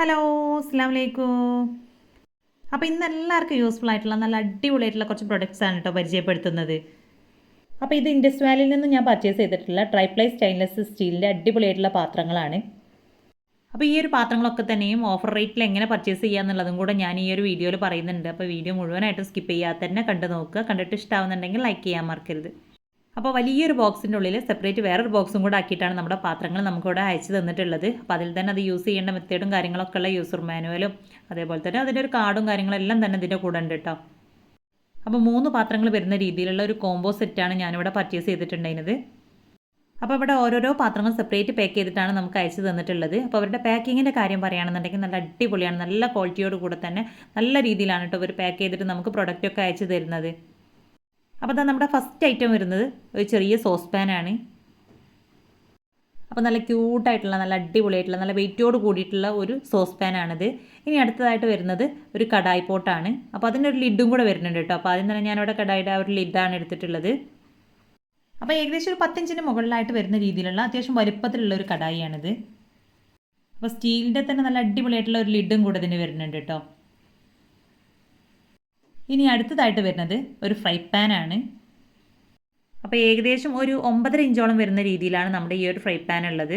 Hello, അസ്സാം വലൈക്കും. അപ്പോൾ ഇന്ന് എല്ലാവർക്കും യൂസ്ഫുൾ ആയിട്ടുള്ള നല്ല അടിപൊളിയായിട്ടുള്ള കുറച്ച് പ്രൊഡക്ട്സ് ആണ് കേട്ടോ പരിചയപ്പെടുത്തുന്നത്. അപ്പോൾ ഇത് ഇൻഡസ് വാലിയിൽ നിന്ന് ഞാൻ പർച്ചേസ് ചെയ്തിട്ടുള്ള ട്രൈപ്ലൈ സ്റ്റെയിൻലെസ് സ്റ്റീലിൻ്റെ അടിപൊളിയായിട്ടുള്ള പാത്രങ്ങളാണ്. അപ്പോൾ ഈ ഒരു പാത്രങ്ങളൊക്കെ തന്നെയും ഓഫർ റേറ്റിൽ എങ്ങനെ പർച്ചേസ് ചെയ്യാന്നുള്ളതും കൂടെ ഞാൻ ഈ ഒരു വീഡിയോയിൽ പറയുന്നുണ്ട്. അപ്പോൾ വീഡിയോ മുഴുവനായിട്ട് സ്കിപ്പ് ചെയ്യാതെ തന്നെ കണ്ടു നോക്കുക. കണ്ടിട്ട് ഇഷ്ടമാവുന്നുണ്ടെങ്കിൽ ലൈക്ക് ചെയ്യാൻ മറക്കരുത്. അപ്പോൾ വലിയൊരു ബോക്സിൻ്റെ ഉള്ളിൽ സെപ്പറേറ്റ് വേറൊരു ബോക്സും കൂടെ ആക്കിയിട്ടാണ് നമ്മുടെ പാത്രങ്ങൾ നമുക്കിവിടെ അയച്ചു തന്നിട്ടുള്ളത്. അപ്പോൾ അതിൽ തന്നെ അത് യൂസ് ചെയ്യേണ്ട മെത്തേഡും കാര്യങ്ങളൊക്കെ ഉള്ള യൂസർ മാനുവലും അതേപോലെ തന്നെ അതിൻ്റെ ഒരു കാർഡും കാര്യങ്ങളെല്ലാം തന്നെ ഇതിൻ്റെ കൂടെ ഉണ്ട് കേട്ടോ. അപ്പോൾ 3 പാത്രങ്ങൾ വരുന്ന രീതിയിലുള്ള ഒരു കോംബോ സെറ്റാണ് ഞാനിവിടെ പർച്ചേസ് ചെയ്തിട്ടുണ്ടായിരുന്നത്. അപ്പോൾ ഇവിടെ ഓരോരോ പാത്രങ്ങൾ സെപ്പറേറ്റ് പാക്ക് ചെയ്തിട്ടാണ് നമുക്ക് അയച്ചു തന്നിട്ടുള്ളത്. അപ്പോൾ അവരുടെ പാക്കിങ്ങിൻ്റെ കാര്യം പറയുകയാണെന്നുണ്ടെങ്കിൽ നല്ല അടിപൊളിയാണ്. നല്ല ക്വാളിറ്റിയോട് കൂടെ തന്നെ നല്ല രീതിയിലാണ് കേട്ടോ അവർ പാക്ക് ചെയ്തിട്ട് നമുക്ക് പ്രൊഡക്റ്റൊക്കെ അയച്ചു തരുന്നത്. അപ്പോൾ അതാ നമ്മുടെ ഫസ്റ്റ് ഐറ്റം വരുന്നത് ഒരു ചെറിയ സോസ് പാനാണ്. അപ്പോൾ നല്ല ക്യൂട്ടായിട്ടുള്ള നല്ല അടിപൊളിയായിട്ടുള്ള നല്ല വെയിറ്റോട് കൂടിയിട്ടുള്ള ഒരു സോസ് പാനാണിത്. ഇനി അടുത്തതായിട്ട് വരുന്നത് ഒരു കടായി പോട്ടാണ്. അപ്പോൾ അതിൻ്റെ ഒരു ലിഡും കൂടെ വരുന്നുണ്ട് കേട്ടോ. അപ്പോൾ ആദ്യം തന്നെ ഞാനിവിടെ കടായിയുടെ ആ ഒരു ലിഡാണ് എടുത്തിട്ടുള്ളത്. അപ്പോൾ ഏകദേശം ഒരു 10 ഇഞ്ചിന് മുകളിലായിട്ട് വരുന്ന രീതിയിലുള്ള അത്യാവശ്യം വലുപ്പത്തിലുള്ള ഒരു കടായിയാണിത്. അപ്പോൾ സ്റ്റീലിൻ്റെ തന്നെ നല്ല അടിപൊളിയായിട്ടുള്ള ഒരു ലിഡും കൂടെ ഇതിന് വരുന്നുണ്ട് കേട്ടോ. ഇനി അടുത്തതായിട്ട് വരുന്നത് ഒരു ഫ്രൈ പാനാണ്. അപ്പോൾ ഏകദേശം ഒരു 9.5 ഇഞ്ചോളം വരുന്ന രീതിയിലാണ് നമ്മുടെ ഈ ഒരു ഫ്രൈ പാൻ ഉള്ളത്.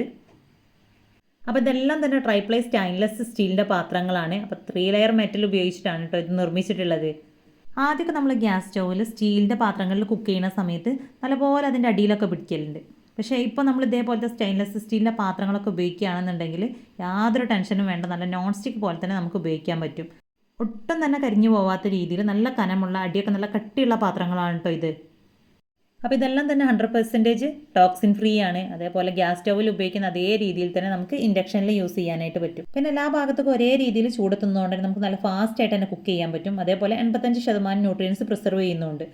അപ്പോൾ ഇതെല്ലാം തന്നെ ട്രൈപ്ലൈ സ്റ്റെയിൻലെസ് സ്റ്റീലിൻ്റെ പാത്രങ്ങളാണ്. അപ്പോൾ 3 ലെയർ മെറ്റൽ ഉപയോഗിച്ചിട്ടാണ് കേട്ടോ ഇത് നിർമ്മിച്ചിട്ടുള്ളത്. ആദ്യമൊക്കെ നമ്മൾ ഗ്യാസ് സ്റ്റൗവിൽ സ്റ്റീലിൻ്റെ പാത്രങ്ങളിൽ കുക്ക് ചെയ്യുന്ന സമയത്ത് നല്ലപോലെ അതിൻ്റെ അടിയിലൊക്കെ പിടിക്കലുണ്ട്. പക്ഷേ ഇപ്പോൾ നമ്മൾ ഇതേപോലത്തെ സ്റ്റെയിൻലെസ് സ്റ്റീലിൻ്റെ പാത്രങ്ങളൊക്കെ ഉപയോഗിക്കുകയാണെന്നുണ്ടെങ്കിൽ യാതൊരു ടെൻഷനും വേണ്ട, നല്ല നോൺ സ്റ്റിക്ക് പോലെ തന്നെ നമുക്ക് ഉപയോഗിക്കാൻ പറ്റും. ഒട്ടും തന്നെ കരിഞ്ഞു പോവാത്ത രീതിയിൽ നല്ല കനമുള്ള അടിയൊക്കെ നല്ല കട്ടിയുള്ള പാത്രങ്ങളാണ് കേട്ടോ ഇത്. അപ്പോൾ ഇതെല്ലാം തന്നെ 100% ടോക്സിൻ ഫ്രീ ആണ്. അതേപോലെ ഗ്യാസ് സ്റ്റൗവിൽ ഉപയോഗിക്കുന്ന അതേ രീതിയിൽ തന്നെ നമുക്ക് ഇൻഡക്ഷനിൽ യൂസ് ചെയ്യാനായിട്ട് പറ്റും. പിന്നെ എല്ലാ ഭാഗത്തേക്കും ഒരേ രീതിയിൽ ചൂടെത്തുന്നതുകൊണ്ട് തന്നെ നമുക്ക് നല്ല ഫാസ്റ്റ് ആയിട്ട് തന്നെ കുക്ക് ചെയ്യാൻ പറ്റും. അതേപോലെ 85% ന്യൂട്രിയൻസ് പ്രിസർവ് ചെയ്യുന്നുണ്ട്.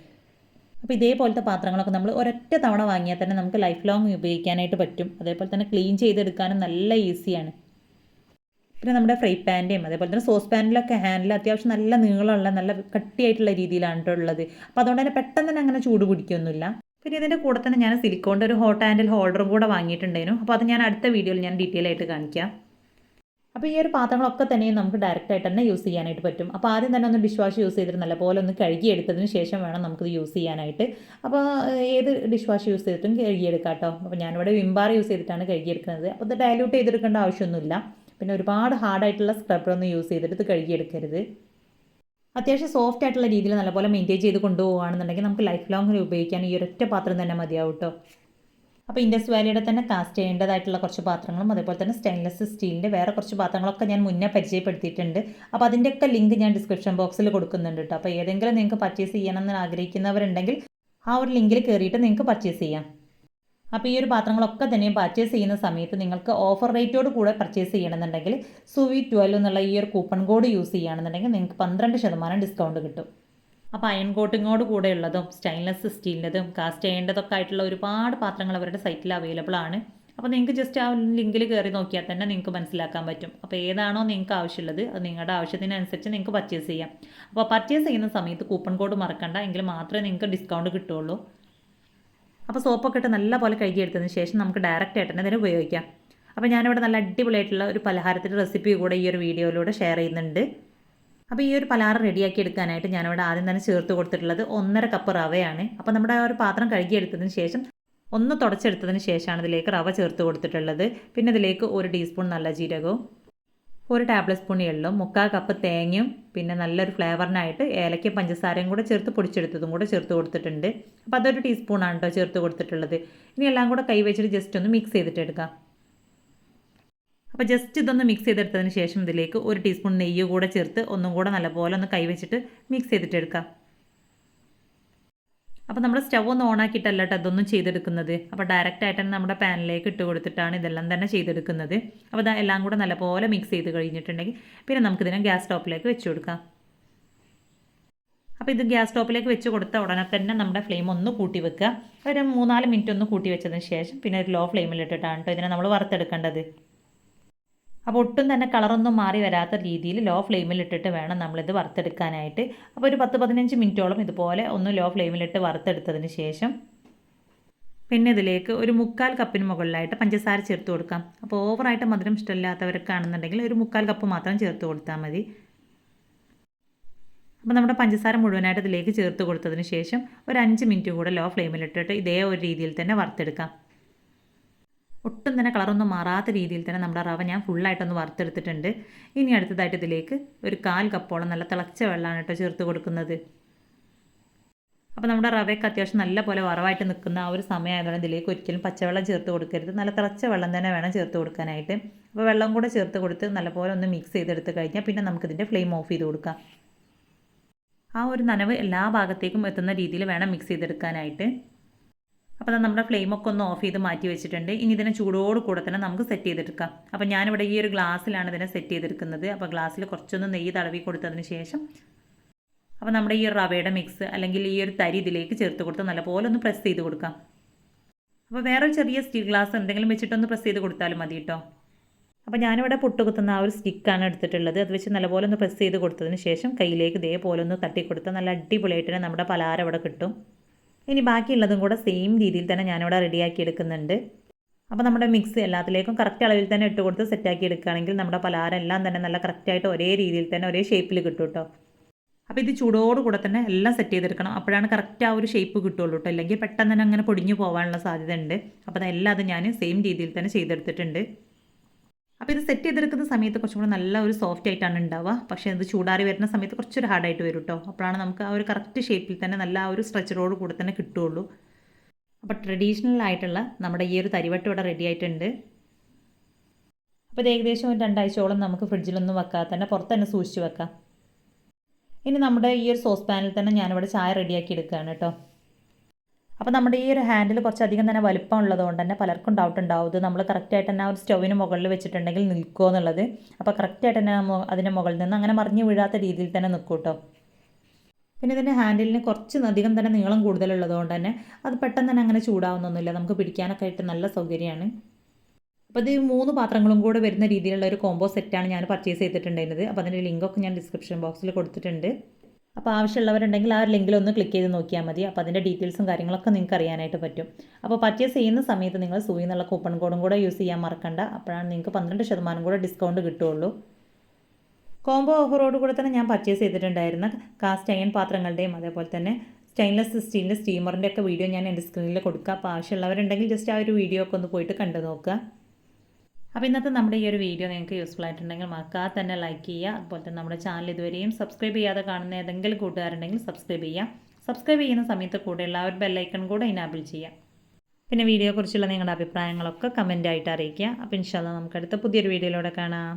അപ്പോൾ ഇതേപോലത്തെ പാത്രങ്ങളൊക്കെ നമ്മൾ ഒരൊറ്റ തവണ വാങ്ങിയാൽ തന്നെ നമുക്ക് ലൈഫ് ലോങ് ഉപയോഗിക്കാനായിട്ട് പറ്റും. അതേപോലെ തന്നെ ക്ലീൻ ചെയ്തെടുക്കാനും നല്ല ഈസിയാണ്. പിന്നെ നമ്മുടെ ഫ്രൈ പാൻ്റെയും അതേപോലെ തന്നെ സോസ് പാനിലൊക്കെ ഹാൻഡിൽ അത്യാവശ്യം നല്ല നീളമുള്ള നല്ല കട്ടിയായിട്ടുള്ള രീതിയിലാണ് കേട്ടോ ഉള്ളത്. അപ്പോൾ അതുകൊണ്ട് തന്നെ പെട്ടെന്ന് തന്നെ അങ്ങനെ ചൂട് പിടിക്കൊന്നുമില്ല. പിന്നെ ഇതിൻ്റെ കൂടെ തന്നെ ഞാൻ സിലിക്കോണിൻ്റെ ഒരു ഹോട്ട് ഹാൻഡിൽ ഹോൾഡറും കൂടെ വാങ്ങിയിട്ടുണ്ടായിരുന്നു. അപ്പോൾ അത് ഞാൻ അടുത്ത വീഡിയോയിൽ ഞാൻ ഡീറ്റെയിൽ ആയിട്ട് കാണിക്കാം. അപ്പോൾ ഈ ഒരു പാത്രങ്ങളൊക്കെ തന്നെയും നമുക്ക് ഡയറക്റ്റ് ആയിട്ട് തന്നെ യൂസ് ചെയ്യാനായിട്ട് പറ്റും. അപ്പോൾ ആദ്യം തന്നെ ഒന്ന് ഡിഷ് വാഷ് യൂസ് ചെയ്തിട്ട് നല്ലപോലെ ഒന്ന് കഴുകിയെടുത്തതിന് ശേഷം വേണം നമുക്കിത് യൂസ് ചെയ്യാനായിട്ട്. അപ്പോൾ ഏത് ഡിഷ് വാഷ് യൂസ് ചെയ്തിട്ടും കഴുകിയെടുക്കാം കേട്ടോ. അപ്പോൾ ഞാനിവിടെ വിംബാർ യൂസ് ചെയ്തിട്ടാണ് കഴുകിയെടുക്കുന്നത്. അപ്പോൾ ഇത് ഡയലൂട്ട് ചെയ്തെടുക്കേണ്ട ആവശ്യമൊന്നുമില്ല. പിന്നെ ഒരുപാട് ഹാർഡായിട്ടുള്ള സ്ക്രബ്ബറൊന്നും യൂസ് ചെയ്തിട്ട് ഇത് കഴുകിയെടുക്കരുത്. അത്യാവശ്യം സോഫ്റ്റ് ആയിട്ടുള്ള രീതിയിൽ നല്ലപോലെ മെയിൻറ്റെയിൻ ചെയ്ത് കൊണ്ടുപോകുകയാണെന്നുണ്ടെങ്കിൽ നമുക്ക് ലൈഫ് ലോങ്ങിൽ ഉപയോഗിക്കാൻ ഈ ഒരൊറ്റ പാത്രം തന്നെ മതിയാവും കേട്ടോ. അപ്പോൾ ഇൻഡസ് വാലിയുടെ തന്നെ കാസ്റ്റ് ചെയ്യേണ്ടതായിട്ടുള്ള കുറച്ച് പാത്രങ്ങളും അതേപോലെ തന്നെ സ്റ്റെയിൻലെസ് സ്റ്റീലിൻ്റെ വേറെ കുറച്ച് പാത്രങ്ങളൊക്കെ ഞാൻ മുന്നേ പരിചയപ്പെടുത്തിയിട്ടുണ്ട്. അപ്പോൾ അതിൻ്റെയൊക്കെ ലിങ്ക് ഞാൻ ഡിസ്ക്രിപ്ഷൻ ബോക്സിൽ കൊടുക്കുന്നുണ്ട് കേട്ടോ. അപ്പോൾ ഏതെങ്കിലും നിങ്ങൾക്ക് പർച്ചേസ് ചെയ്യണമെന്ന് ആഗ്രഹിക്കുന്നവരുണ്ടെങ്കിൽ ആ ഒരു ലിങ്കിൽ കയറിയിട്ട് നിങ്ങൾക്ക് പർച്ചേസ് ചെയ്യാം. അപ്പോൾ ഈ ഒരു പാത്രങ്ങളൊക്കെ തന്നെ പർച്ചേസ് ചെയ്യുന്ന സമയത്ത് നിങ്ങൾക്ക് ഓഫർ റേറ്റോട് കൂടെ പർച്ചേസ് ചെയ്യണമെന്നുണ്ടെങ്കിൽ SUVI12 എന്നുള്ള ഈ ഒരു കൂപ്പൺ കോഡ് യൂസ് ചെയ്യുകയാണെന്നുണ്ടെങ്കിൽ നിങ്ങൾക്ക് 12% ഡിസ്കൗണ്ട് കിട്ടും. അപ്പോൾ അയൺ കോട്ടിങ്ങോട് കൂടെ ഉള്ളതും സ്റ്റെയിൻലെസ് സ്റ്റീലിൻ്റെതും കാസ്റ്റ് ചെയ്യേണ്ടതൊക്കെ ആയിട്ടുള്ള ഒരുപാട് പാത്രങ്ങൾ അവരുടെ സൈറ്റിൽ അവൈലബിൾ ആണ്. അപ്പോൾ നിങ്ങൾക്ക് ജസ്റ്റ് ആ ലിങ്കിൽ കയറി നോക്കിയാൽ തന്നെ നിങ്ങൾക്ക് മനസ്സിലാക്കാൻ പറ്റും. അപ്പോൾ ഏതാണോ നിങ്ങൾക്ക് ആവശ്യമുള്ളത് അത് നിങ്ങളുടെ ആവശ്യത്തിനനുസരിച്ച് നിങ്ങൾക്ക് പർച്ചേസ് ചെയ്യാം. അപ്പോൾ പർച്ചേസ് ചെയ്യുന്ന സമയത്ത് കൂപ്പൺ കോഡ് മറക്കണ്ട, എങ്കിൽ മാത്രമേ നിങ്ങൾക്ക് ഡിസ്കൗണ്ട് കിട്ടുള്ളൂ. അപ്പോൾ സോപ്പൊക്കെ ഇട്ട് നല്ല പോലെ കഴുകിയെടുത്തതിന് ശേഷം നമുക്ക് ഡയറക്റ്റ് ആയിട്ട് തന്നെ ഇതിന് ഉപയോഗിക്കാം. അപ്പോൾ ഞാനിവിടെ നല്ല അടിപൊളിയായിട്ടുള്ള ഒരു പലഹാരത്തിൻ്റെ റെസിപ്പി കൂടെ ഈ ഒരു വീഡിയോയിലൂടെ ഷെയർ ചെയ്യുന്നുണ്ട്. അപ്പോൾ ഈ ഒരു പലഹാരം റെഡിയാക്കി എടുക്കാനായിട്ട് ഞാനിവിടെ ആദ്യം തന്നെ ചേർത്ത് കൊടുത്തിട്ടുള്ളത് 1.5 കപ്പ് റവയാണ്. അപ്പോൾ നമ്മുടെ ആ ഒരു പാത്രം കഴുകിയെടുത്തതിന് ശേഷം ഒന്ന് തുടച്ചെടുത്തതിന് ശേഷമാണ് ഇതിലേക്ക് റവ ചേർത്ത് കൊടുത്തിട്ടുള്ളത്. പിന്നെ ഇതിലേക്ക് 1 ടീസ്പൂൺ നല്ല ജീരകവും 1 ടേബിൾ സ്പൂൺ എള്ളും 3/4 കപ്പ് തേങ്ങയും പിന്നെ നല്ലൊരു ഫ്ലേവറിനായിട്ട് ഏലക്കയും പഞ്ചസാരയും കൂടെ ചേർത്ത് പൊടിച്ചെടുത്തതും കൂടെ ചേർത്ത് കൊടുത്തിട്ടുണ്ട്. അപ്പോൾ അതൊരു ടീസ്പൂണാണ് കേട്ടോ ചേർത്ത് കൊടുത്തിട്ടുള്ളത്. ഇനി എല്ലാം കൂടെ കൈ വെച്ചിട്ട് ജസ്റ്റ് ഒന്ന് മിക്സ് ചെയ്തിട്ട് എടുക്കാം. അപ്പോൾ ജസ്റ്റ് ഇതൊന്ന് മിക്സ് ചെയ്തെടുത്തതിന് ശേഷം ഇതിലേക്ക് 1 ടീസ്പൂൺ നെയ്യ് കൂടെ ചേർത്ത് ഒന്നും കൂടെ നല്ലപോലെ ഒന്ന് കൈ വെച്ചിട്ട് മിക്സ് ചെയ്തിട്ട് എടുക്കാം. അപ്പോൾ നമ്മൾ സ്റ്റവ് ഒന്ന് ഓണാക്കിയിട്ടല്ല കേട്ടോ അതൊന്നും ചെയ്തെടുക്കുന്നത്. അപ്പോൾ ഡയറക്റ്റ് ആയിട്ട് തന്നെ നമ്മുടെ പാനിലേക്ക് ഇട്ട് കൊടുത്തിട്ടാണ് ഇതെല്ലാം തന്നെ ചെയ്തെടുക്കുന്നത്. അപ്പോൾ ഇതാ എല്ലാം കൂടെ നല്ലപോലെ മിക്സ് ചെയ്ത് കഴിഞ്ഞിട്ടുണ്ടെങ്കിൽ പിന്നെ നമുക്കിതിനെ ഗ്യാസ് സ്റ്റോപ്പിലേക്ക് വെച്ച് കൊടുക്കാം. അപ്പോൾ ഇത് ഗ്യാസ് സ്റ്റോപ്പിലേക്ക് വെച്ച് കൊടുത്ത ഉടനെ തന്നെ നമ്മുടെ ഫ്ലെയിം ഒന്ന് കൂട്ടി വെക്കുക. ഒരു 3-4 മിനിറ്റ് ഒന്ന് കൂട്ടി വെച്ചതിന് ശേഷം പിന്നെ ഒരു ലോ ഫ്ലെയിമിലിട്ടിട്ടാണ് കേട്ടോ ഇതിനെ നമ്മൾ വറുത്തെടുക്കേണ്ടത്. അപ്പോൾ ഒട്ടും തന്നെ കളറൊന്നും മാറി വരാത്ത രീതിയിൽ ലോ ഫ്ലെയിമിലിട്ടിട്ട് വേണം നമ്മളിത് വറുത്തെടുക്കാനായിട്ട്. അപ്പോൾ ഒരു 10-15 മിനിറ്റോളം ഇതുപോലെ ഒന്ന് ലോ ഫ്ലെയിമിലിട്ട് വറുത്തെടുത്തതിന് ശേഷം പിന്നെ ഇതിലേക്ക് ഒരു 1/4 കപ്പിന് മുകളിലായിട്ട് പഞ്ചസാര ചേർത്ത് കൊടുക്കാം. അപ്പോൾ ഓവറായിട്ട് മധുരം ഇഷ്ടമില്ലാത്തവർക്കാണെന്നുണ്ടെങ്കിൽ ഒരു 1/4 കപ്പ് മാത്രം ചേർത്ത് കൊടുത്താൽ മതി. അപ്പോൾ നമ്മുടെ പഞ്ചസാര മുഴുവനായിട്ട് ഇതിലേക്ക് ചേർത്ത് കൊടുത്തതിന് ശേഷം ഒരു 5 മിനിറ്റ് കൂടെ ലോ ഫ്ലെയിമിലിട്ടിട്ട് ഇതേ ഒരു രീതിയിൽ തന്നെ വറുത്തെടുക്കാം. ഒട്ടും തന്നെ കളറൊന്നും മാറാത്ത രീതിയിൽ തന്നെ നമ്മുടെ റവ ഞാൻ ഫുള്ളായിട്ടൊന്ന് വറുത്തെടുത്തിട്ടുണ്ട്. ഇനി അടുത്തതായിട്ട് ഇതിലേക്ക് ഒരു 1/4 കപ്പോളം നല്ല തിളച്ച വെള്ളമാണ് കേട്ടോ ചേർത്ത് കൊടുക്കുന്നത്. അപ്പോൾ നമ്മുടെ റവയൊക്കെ അത്യാവശ്യം നല്ല പോലെ വറവായിട്ട് നിൽക്കുന്ന ആ ഒരു സമയമായതുകൊണ്ട് ഇതിലേക്ക് ഒരിക്കലും പച്ചവെള്ളം ചേർത്ത് കൊടുക്കരുത്. നല്ല തിളച്ച വെള്ളം തന്നെ വേണം ചേർത്ത് കൊടുക്കാനായിട്ട്. അപ്പോൾ വെള്ളം കൂടെ ചേർത്ത് കൊടുത്ത് നല്ലപോലെ ഒന്ന് മിക്സ് ചെയ്തെടുത്ത് കഴിഞ്ഞാൽ പിന്നെ നമുക്കിതിൻ്റെ ഫ്ലെയിം ഓഫ് ചെയ്ത് കൊടുക്കാം. ആ ഒരു നനവ് എല്ലാ ഭാഗത്തേക്കും എത്തുന്ന രീതിയിൽ വേണം മിക്സ് ചെയ്തെടുക്കാനായിട്ട്. അപ്പോൾ നമ്മുടെ ഫ്ലെയിമൊക്കെ ഒന്ന് ഓഫ് ചെയ്ത് മാറ്റി വെച്ചിട്ടുണ്ട്. ഇനി ഇതിനെ ചൂടോട് കൂടെ തന്നെ നമുക്ക് സെറ്റ് ചെയ്തെടുക്കാം. അപ്പോൾ ഞാനിവിടെ ഈ ഒരു ഗ്ലാസ്സിലാണ് ഇതിനെ സെറ്റ് ചെയ്തെടുക്കുന്നത്. അപ്പോൾ ഗ്ലാസ്സിൽ കുറച്ചൊന്ന് നെയ്യ് തടവി കൊടുത്തതിന് ശേഷം അപ്പോൾ നമ്മുടെ ഈ ഒരു റവയുടെ മിക്സ് അല്ലെങ്കിൽ ഈ ഒരു തരി ഇതിലേക്ക് ചേർത്ത് കൊടുത്ത് നല്ലപോലെ ഒന്ന് പ്രസ് ചെയ്ത് കൊടുക്കാം. അപ്പോൾ വേറൊരു ചെറിയ സ്റ്റീൽ ഗ്ലാസ് എന്തെങ്കിലും വെച്ചിട്ടൊന്ന് പ്രസ് ചെയ്ത് കൊടുത്താലും മതി കേട്ടോ. അപ്പോൾ ഞാനിവിടെ പുട്ടുകുത്തുന്ന ആ ഒരു സ്റ്റിക്കാണ് എടുത്തിട്ടുള്ളത്. അത് വെച്ച് നല്ലപോലെ ഒന്ന് പ്രസ് ചെയ്ത് കൊടുത്തതിന് ശേഷം കയ്യിലേക്ക് ഇതേപോലെ ഒന്ന് തട്ടി കൊടുത്താൽ നല്ല അടിപൊളിയായിട്ട് നമ്മുടെ പലഹാരം ഇവിടെ കിട്ടും. ഇനി ബാക്കിയുള്ളതും കൂടെ സെയിം രീതിയിൽ തന്നെ ഞാനിവിടെ റെഡിയാക്കി എടുക്കുന്നുണ്ട്. അപ്പോൾ നമ്മുടെ മിക്സ് എല്ലാത്തിലേക്കും കറക്റ്റ് അളവിൽ തന്നെ ഇട്ട് കൊടുത്ത് സെറ്റാക്കി എടുക്കുകയാണെങ്കിൽ നമ്മുടെ പലഹാരം എല്ലാം തന്നെ നല്ല കറക്റ്റായിട്ട് ഒരേ രീതിയിൽ തന്നെ ഒരേ ഷേപ്പിൽ കിട്ടും കേട്ടോ. അപ്പോൾ ഇത് ചൂടോട് കൂടെ തന്നെ എല്ലാം സെറ്റ് ചെയ്തെടുക്കണം. അപ്പോഴാണ് കറക്റ്റ് ആ ഒരു ഷേപ്പ് കിട്ടുള്ളൂ കേട്ടോ. അല്ലെങ്കിൽ പെട്ടെന്ന് തന്നെ അങ്ങനെ പൊടിഞ്ഞു പോകാനുള്ള സാധ്യത ഉണ്ട്. അപ്പോൾ അതെല്ലാം അത് ഞാൻ സെയിം രീതിയിൽ തന്നെ ചെയ്തെടുത്തിട്ടുണ്ട്. അപ്പോൾ ഇത് സെറ്റ് ചെയ്തെടുക്കുന്ന സമയത്ത് കുറച്ചും കൂടെ നല്ല ഒരു സോഫ്റ്റ് ആയിട്ടാണ് ഉണ്ടാവുക. പക്ഷേ ഇത് ചൂടാറി വരുന്ന സമയത്ത് കുറച്ചൊരു ഹാർഡായിട്ട് വരും കേട്ടോ. അപ്പോഴാണ് നമുക്ക് ആ ഒരു കറക്റ്റ് ഷേപ്പിൽ തന്നെ നല്ല ആ ഒരു സ്ട്രെച്ചറോട് കൂടെ തന്നെ കിട്ടുകയുള്ളൂ. അപ്പോൾ ട്രഡീഷണൽ ആയിട്ടുള്ള നമ്മുടെ ഈ ഒരു തരിവട്ടം ഇവിടെ റെഡി ആയിട്ടുണ്ട്. അപ്പോൾ ഇത് ഏകദേശം ഒരു 2 ആഴ്ചയോളം നമുക്ക് ഫ്രിഡ്ജിലൊന്നും വെക്കാതെ തന്നെ പുറത്ത് തന്നെ സൂക്ഷിച്ച് വെക്കാം. ഇനി നമ്മുടെ ഈ ഒരു സോസ് പാനിൽ തന്നെ ഞാനിവിടെ ചായ റെഡിയാക്കി എടുക്കുകയാണ് കേട്ടോ. അപ്പോൾ നമ്മുടെ ഈ ഒരു ഹാൻഡിൽ കുറച്ചധികം തന്നെ വലിപ്പം ഉള്ളതുകൊണ്ട് തന്നെ പലർക്കും ഡൗട്ട് ഉണ്ടാവും ഇത് നമ്മൾ കറക്റ്റായിട്ട് തന്നെ ആ ഒരു സ്റ്റൗവിന് മുകളിൽ വെച്ചിട്ടുണ്ടെങ്കിൽ നിൽക്കുമോ എന്നുള്ളത്. അപ്പോൾ കറക്റ്റായിട്ട് തന്നെ അതിൻ്റെ മുകളിൽ നിന്ന് അങ്ങനെ മറിഞ്ഞ് വീഴാത്ത രീതിയിൽ തന്നെ നിൽക്കും കേട്ടോ. പിന്നെ ഇതിൻ്റെ ഹാൻഡിലിന് കുറച്ച് അധികം തന്നെ നീളം കൂടുതലുള്ളതുകൊണ്ട് തന്നെ അത് പെട്ടെന്ന് തന്നെ അങ്ങനെ ചൂടാവുന്നൊന്നുമില്ല. നമുക്ക് പിടിക്കാനൊക്കെ ആയിട്ട് നല്ല സൗകര്യമാണ്. അപ്പോൾ ഇത് 3 പാത്രങ്ങളും കൂടെ വരുന്ന രീതിയിലുള്ള ഒരു കോംബോ സെറ്റാണ് ഞാൻ പർച്ചേസ് ചെയ്തിട്ടുണ്ടായിരുന്നത്. അപ്പോൾ അതിൻ്റെ ലിങ്കൊക്കെ ഞാൻ ഡിസ്ക്രിപ്ഷൻ ബോക്സിൽ കൊടുത്തിട്ടുണ്ട്. അപ്പോൾ ആവശ്യമുള്ളവരുണ്ടെങ്കിൽ ആ ലിങ്കിലൊന്ന് ക്ലിക്ക് ചെയ്ത് നോക്കിയാൽ മതി. അപ്പോൾ അതിൻ്റെ ഡീറ്റെയിൽസും കാര്യങ്ങളൊക്കെ നിങ്ങൾക്ക് അറിയാനായിട്ട് പറ്റും. അപ്പോൾ പർച്ചേസ് ചെയ്യുന്ന സമയത്ത് നിങ്ങൾ സൂയി എന്നുള്ള കൂപ്പൺ കോഡും കൂടെ യൂസ് ചെയ്യാൻ മറക്കണ്ട. അപ്പോഴാണ് നിങ്ങൾക്ക് 12% കൂടെ ഡിസ്കൗണ്ട് കിട്ടുകയുള്ളൂ. കോംബോ ഓഫറോട് കൂടെ തന്നെ ഞാൻ പർച്ചേസ് ചെയ്തിട്ടുണ്ടായിരുന്ന കാസ്റ്റ് അയൺ പാത്രങ്ങളുടെയും അതേപോലെ തന്നെ സ്റ്റെയിൻലെസ് സ്റ്റീലിൻ്റെ സ്റ്റീമറിൻ്റെ ഒക്കെ വീഡിയോ ഞാൻ എൻ്റെ സ്ക്രീനിൽ കൊടുക്കുക. അപ്പോൾ ആവശ്യമുള്ളവരുണ്ടെങ്കിൽ ജസ്റ്റ് ആ ഒരു വീഡിയോ ഒക്കെ ഒന്ന് പോയിട്ട് കണ്ടു നോക്കുക. അപ്പോൾ ഇന്നത്തെ നമ്മുടെ ഈ ഒരു വീഡിയോ നിങ്ങൾക്ക് യൂസ്ഫുൾ ആയിട്ടുണ്ടെങ്കിൽ മറക്കാതെ തന്നെ ലൈക്ക് ചെയ്യുക. അതുപോലെ തന്നെ നമ്മുടെ ചാനൽ ഇതുവരെയും സബ്സ്ക്രൈബ് ചെയ്യാതെ കാണുന്ന ഏതെങ്കിലും കൂട്ടുകാരുണ്ടെങ്കിൽ സബ്സ്ക്രൈബ് ചെയ്യുക. സബ്സ്ക്രൈബ് ചെയ്യുന്ന സമയത്ത് കൂടെയുള്ള ആ ഒരു ബെല്ലൈക്കൺ കൂടെ ഇനാബിൾ ചെയ്യുക. പിന്നെ വീഡിയോയെക്കുറിച്ചുള്ള നിങ്ങളുടെ അഭിപ്രായങ്ങളൊക്കെ കമൻ്റായിട്ട് അറിയിക്കുക. അപ്പോൾ ഇൻഷാല്ലാ നമുക്ക് അടുത്ത പുതിയൊരു വീഡിയോയിലൂടെ കാണാം.